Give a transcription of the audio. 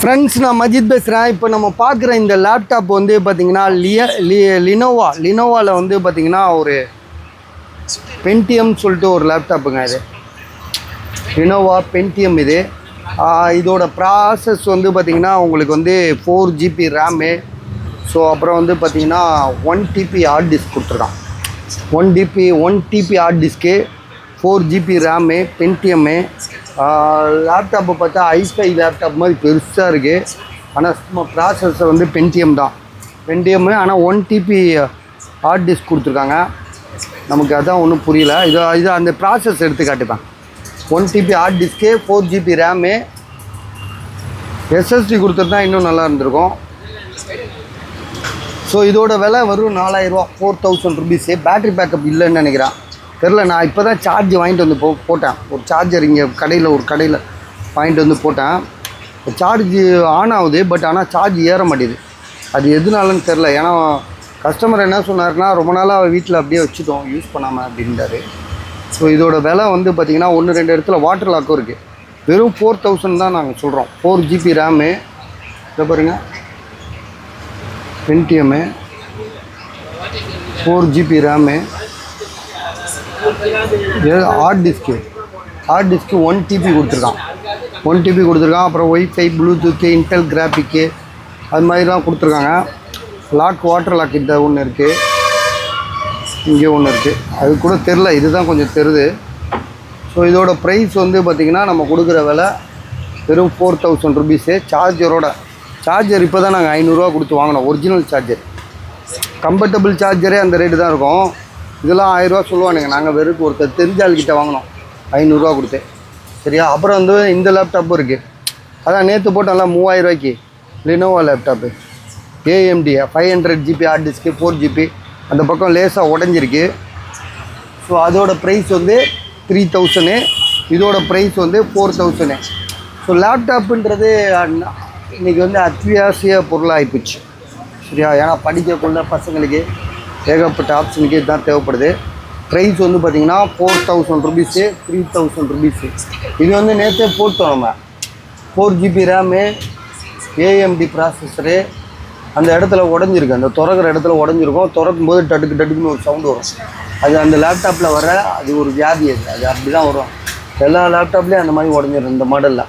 Friends, நான் மஜித் பேசுகிறேன். இப்போ நம்ம பார்க்குற இந்த லேப்டாப் வந்து பார்த்திங்கன்னா லினோவாவில் வந்து பார்த்திங்கன்னா ஒரு பென்டிஎம் சொல்லிட்டு ஒரு லேப்டாப்புங்க. இது லினோவா பென்டிஎம். இதோட ப்ராசஸ் வந்து பார்த்திங்கன்னா உங்களுக்கு வந்து 4 GB ரேமு. ஸோ அப்புறம் வந்து பார்த்திங்கன்னா 1 TB ஹார்ட் டிஸ்க் கொடுத்துருக்கான். 1 TB hard disk, 4 GB RAM, Pentium. லேப்டாப்பை பார்த்தா ஐஃபை லேப்டாப் மாதிரி பெருசாக இருக்குது. ஆனால் சும்மா ப்ராசஸர் வந்து பென்டிஎம் தான், பென்டிஎம்மு. ஆனால் 1 TB ஹார்ட் டிஸ்க் கொடுத்துருக்காங்க. நமக்கு அதான் ஒன்றும் புரியல. இது அந்த ப்ராசஸ் எடுத்து காட்டுப்பேன். 1 TB hard disk, 4 GB RAM, SSD கொடுத்துருந்தா இன்னும் நல்லா இருந்திருக்கும். ஸோ இதோட விலை வரும் 4000 ரூபா, 4000 ருபீஸு. பேட்ரி பேக்கப் இல்லைன்னு நினைக்கிறேன், தெரில. நான் இப்போ தான் சார்ஜ் வாங்கிட்டு வந்து போட்டேன். ஒரு சார்ஜர் இங்கே ஒரு கடையில் வாங்கிட்டு வந்து போட்டேன். சார்ஜ் ஆன் ஆகுது, பட் ஆனால் சார்ஜ் ஏற மாட்டேது. அது எதுனாலன்னு தெரில. ஏன்னா கஸ்டமர் என்ன சொன்னார்னா, ரொம்ப நாளாக வீட்டில் அப்படியே வச்சுட்டோம், யூஸ் பண்ணாமல் அப்படின்றாரு. ஸோ இதோட விலை வந்து பார்த்திங்கன்னா 1-2 இடத்துல வாட்டர் லாக்கும் இருக்குது. வெறும் 4000 தான் நாங்கள் சொல்கிறோம். 4 GB ரேமு, இதை பாருங்கள், Pentium, 4 GB RAM, hard disk 1 TB கொடுத்துருக்கான். 1 TB கொடுத்துருக்கான். அப்புறம் ஒய்ஃபை, ப்ளூடூத்து, இன்டெல் கிராஃபிக்கு, அது மாதிரிலாம் கொடுத்துருக்காங்க. வாட்டர் லாக் இந்த ஒன்று இருக்குது, இங்கே ஒன்று இருக்குது. அது கூட தெரில, இதுதான் கொஞ்சம் தெரியுது. ஸோ இதோட ப்ரைஸ் வந்து பார்த்திங்கன்னா நம்ம கொடுக்குற விலை வெறும் 4000 ருபீஸு. சார்ஜர் இப்போ தான் நாங்கள் 500 ரூபா கொடுத்து வாங்கினோம். ஒரிஜினல் சார்ஜர், கம்ஃபர்டபுள் சார்ஜரே அந்த ரேட்டு தான் இருக்கும். இதெல்லாம் 1000 ரூபா சொல்லுவானுங்க. நாங்கள் வெறும் ஒருத்தர் தெரிஞ்ச ஆள்கிட்ட வாங்கினோம் 500 ரூபா கொடுத்து. சரியா? அப்புறம் வந்து இந்த லேப்டாப்பும் இருக்குது. அதான் நேற்று போட்டோம்ல 3000 ரூபாய்க்கு Lenovo laptop, AMD 500 GB hard disk, 4 GB. அந்த பக்கம் லேசாக உடஞ்சிருக்கு. ஸோ அதோட ப்ரைஸ் வந்து 3000. இதோட ப்ரைஸ் வந்து 4000. ஸோ லேப்டாப்புன்றது இன்றைக்கி வந்து அத்தியாவசிய பொருளாகிப்போச்சு. சரியா? ஏன்னா படிக்கக்குள்ள பசங்களுக்கு ஏகப்பட்ட ஆப்ஷனுக்கு இதுதான் தேவைப்படுது. ப்ரைஸ் வந்து பார்த்திங்கன்னா 4000 ருபீஸு, 3000 ருபீஸு. இது வந்து நேற்றே போட்டோம் நம்ம. 4 GB ரேமு, AMD ப்ராசஸரு. அந்த இடத்துல உடஞ்சிருக்கு, அந்த திறக்கிற இடத்துல உடஞ்சிருக்கும். திறக்கும் போது டட்டுக்குன்னு ஒரு சவுண்டு வரும். அது அந்த லேப்டாப்பில் வர அது ஒரு வியாதி. அது அப்படி தான் வரும். எல்லா லேப்டாப்லேயும் அந்த மாதிரி உடஞ்சிடும் இந்த மாடலில்.